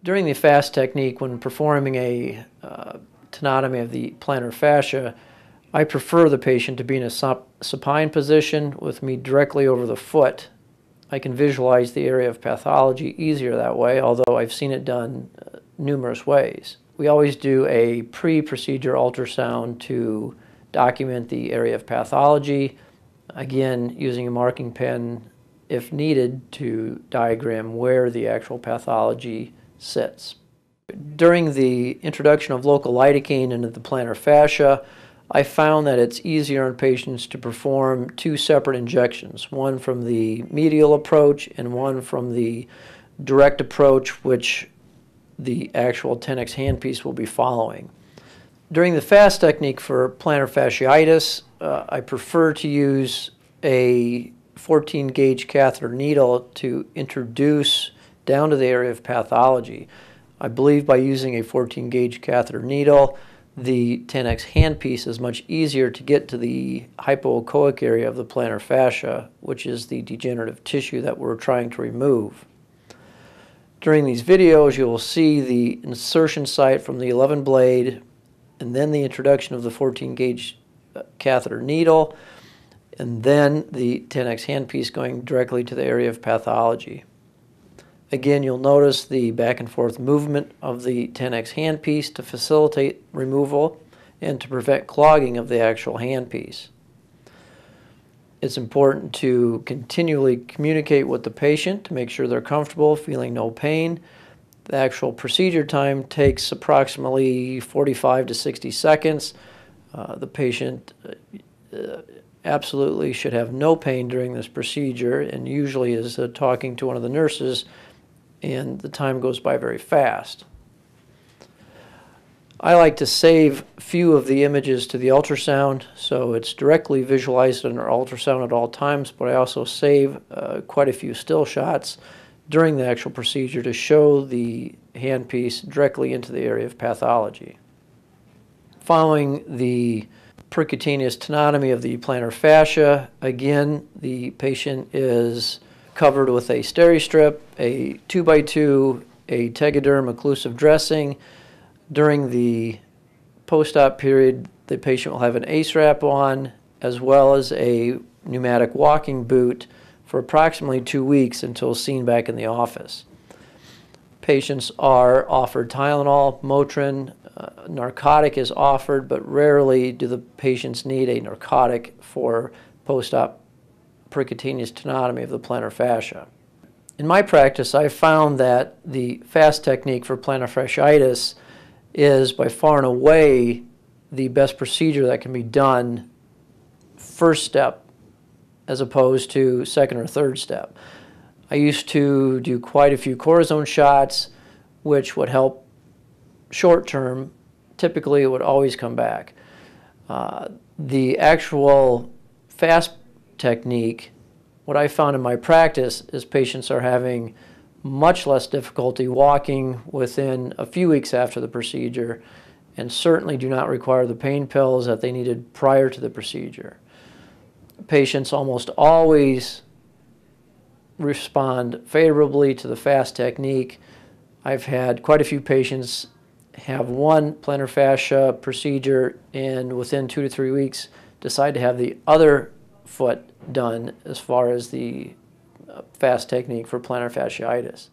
During the FAST technique, when performing a tenotomy of the plantar fascia, I prefer the patient to be in a supine position with me directly over the foot. I can visualize the area of pathology easier that way, although I've seen it done numerous ways. We always do a pre-procedure ultrasound to document the area of pathology, again using a marking pen if needed to diagram where the actual pathology sits. During the introduction of local lidocaine into the plantar fascia, I found that it's easier in patients to perform two separate injections, one from the medial approach and one from the direct approach, which the actual 10x handpiece will be following. During the FAST technique for plantar fasciitis, I prefer to use a 14 gauge catheter needle to introduce down to the area of pathology. I believe by using a 14 gauge catheter needle, the 10x handpiece is much easier to get to the hypoechoic area of the plantar fascia, which is the degenerative tissue that we're trying to remove. During these videos, you will see the insertion site from the 11 blade and then the introduction of the 14 gauge catheter needle and then the 10x handpiece going directly to the area of pathology. Again, you'll notice the back and forth movement of the 10x handpiece to facilitate removal and to prevent clogging of the actual handpiece. It's important to continually communicate with the patient to make sure they're comfortable, feeling no pain. The actual procedure time takes approximately 45 to 60 seconds. The patient absolutely should have no pain during this procedure and usually is talking to one of the nurses, and the time goes by very fast. I like to save a few of the images to the ultrasound, so it's directly visualized under ultrasound at all times, but I also save quite a few still shots during the actual procedure to show the handpiece directly into the area of pathology. Following the percutaneous tenotomy of the plantar fascia, again, the patient is covered with a steri-strip, a 2x2, a tegaderm occlusive dressing. During the post-op period, the patient will have an ACE wrap on as well as a pneumatic walking boot for approximately 2 weeks until seen back in the office. Patients are offered Tylenol, Motrin, narcotic is offered, but rarely do the patients need a narcotic for post-op percutaneous tenotomy of the plantar fascia. In my practice, I've found that the FAST technique for plantar fasciitis is by far and away the best procedure that can be done first step as opposed to second or third step. I used to do quite a few cortisone shots, which would help short term. Typically, it would always come back. The actual FAST technique, what I found in my practice is patients are having much less difficulty walking within a few weeks after the procedure and certainly do not require the pain pills that they needed prior to the procedure. Patients almost always respond favorably to the FAST technique. I've had quite a few patients have one plantar fascia procedure and within 2 to 3 weeks decide to have the other foot done as far as the FAST technique for plantar fasciitis.